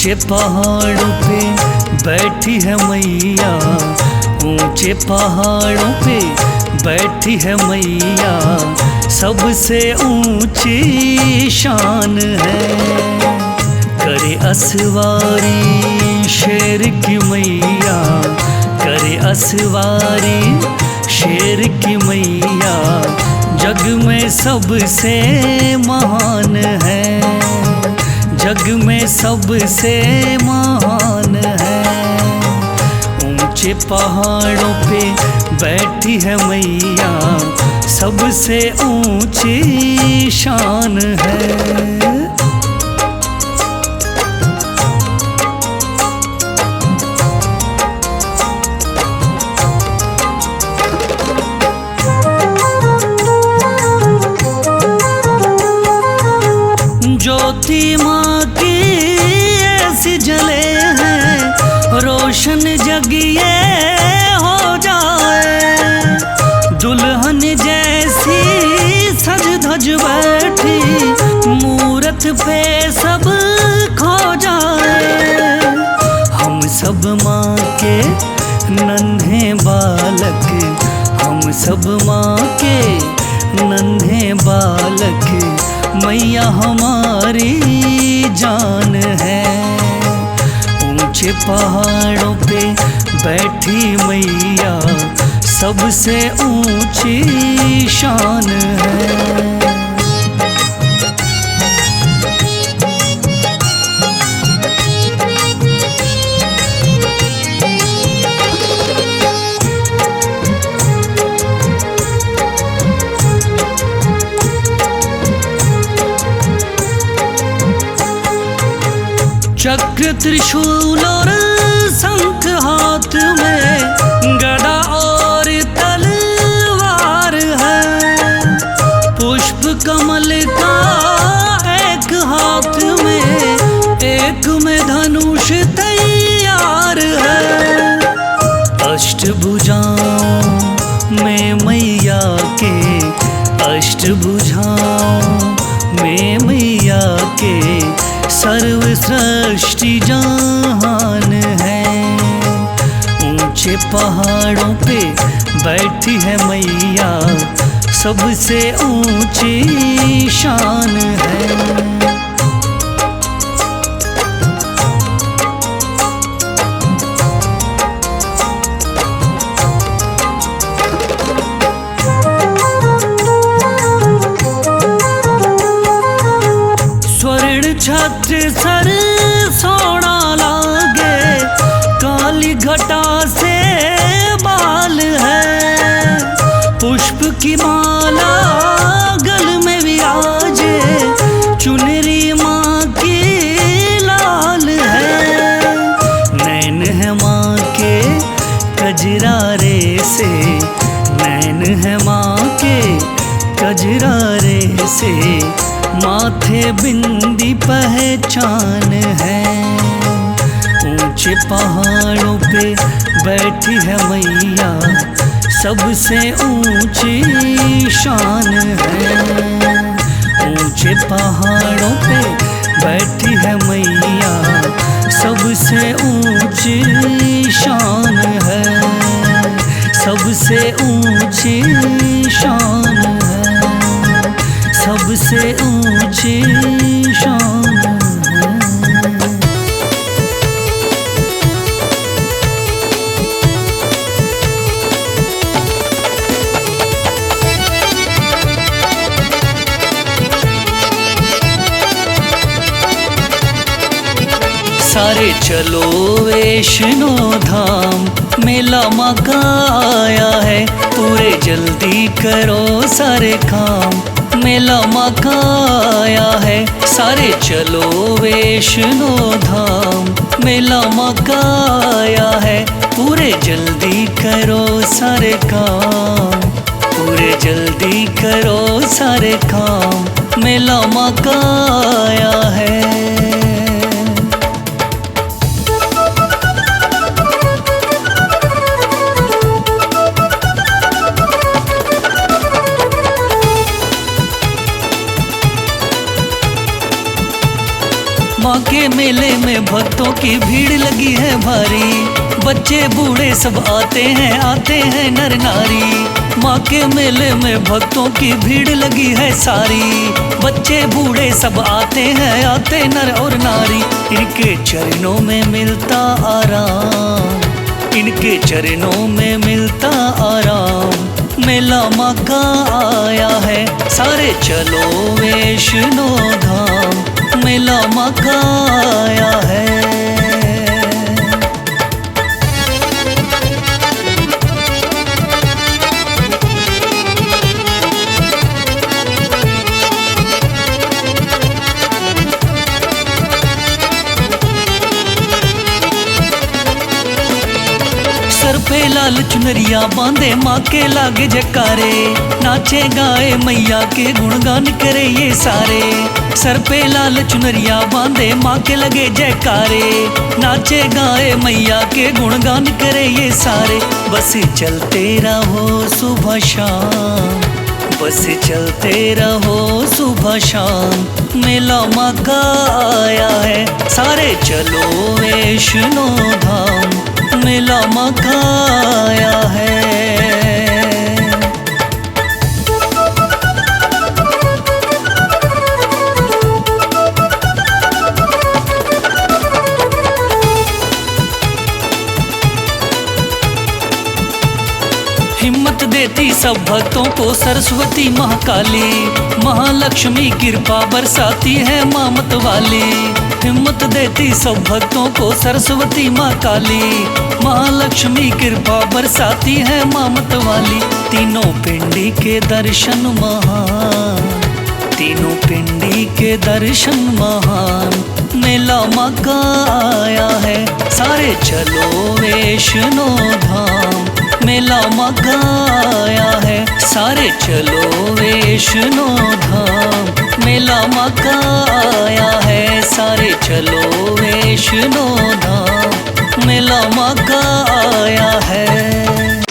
ऊंचे पहाड़ों पे बैठी है मैया, ऊंचे पहाड़ों पे बैठी है मैया, सबसे ऊंची शान है। करे असवारी शेर की मैया, करे असवारी शेर की मैया, जग में सबसे महान है, जग में सबसे महान है। ऊंचे पहाड़ों पे बैठी है मैया, सबसे ऊंची शान है। ज्योति माँ की ऐसी जले हैं, रोशन जग ये हो जाए, दुल्हन जैसी सज धज बैठी, मूरत पे सब खो जाए। हम सब माँ के नन्हे बालक, हम सब माँ के नन्हे बालक, मैया हमारी जान है। ऊंचे पहाड़ों पे बैठी मैया, सबसे ऊंची शान है। चक्र त्रिशूल और शंख हाथ में, गदा और तलवार है, पुष्प कमल का एक हाथ में, एक में धनुष तैयार है। अष्टभुजाओं में मैया के, अष्टभुजाओं में मैया के, सर्व सृष्टि जहान है। ऊंचे पहाड़ों पे बैठी है मैया, सबसे ऊंची शान है। छत्र सर सोना लागे, काली घटा से बाल है, पुष्प की माला गल में विराजे, चुनरी माँ की लाल है। नैन है माँ के कजरारे से, नैन है माँ के कजरारे से, माथे बिंदी पहचान है। ऊंचे पहाड़ों पे बैठी है मैया, सबसे ऊंची शान है। ऊंचे पहाड़ों पे बैठी है मैया, सबसे ऊंची शान है, सबसे ऊंची शान है, सबसे ऊंची शान है। सारे चलो वैष्णो धाम, मेला माँ का आया है, पूरे जल्दी करो सारे काम, मेला माँ का आया है। सारे चलो वैष्णो धाम, मेला माँ का आया है, पूरे जल्दी करो सारे काम, पूरे जल्दी करो सारे काम, मेला माँ का आया है। माँ के मेले में भक्तों की भीड़ लगी है भारी, बच्चे बूढ़े सब आते हैं नर नारी। माँ के मेले में भक्तों की भीड़ लगी है सारी, बच्चे बूढ़े सब आते नर और नारी। इनके चरणों में मिलता आराम, इनके चरणों में मिलता आराम। मेला माँ का आया है, सारे चलो वैष्णो धाम। मेला माँ का आया है। सर पे लाल चुनरिया बांधे माँ के लागे जकारे, नाचे गाए मैया के गुणगान करे ये सारे। सर पे लाल चुनरिया बांधे माँ के लगे जयकारे, नाचे गाए मैया के गुणगान करे ये सारे। बस चलते रहो सुबह शाम, बस चलते रहो सुबह शाम। मेला माँ का आया है, सारे चलो वैष्णो धाम। मेला माँ का आया है। हिम्मत देती सब भक्तों को सरस्वती महाकाली, महालक्ष्मी कृपा बरसाती है माँ मत वाली। हिम्मत देती सब भक्तों को सरस्वती माँ काली, महालक्ष्मी कृपा बरसाती है माँ मत वाली। तीनों पिंडी के दर्शन महान, तीनों पिंडी के दर्शन महान। मेला माँ का आया है, सारे चलो वैष्णो धाम। मेला माँ का आया है, सारे चलो वैष्णो धाम। मेला माँ का आया है, सारे चलो वैष्णो धाम। मेला माँ का आया है।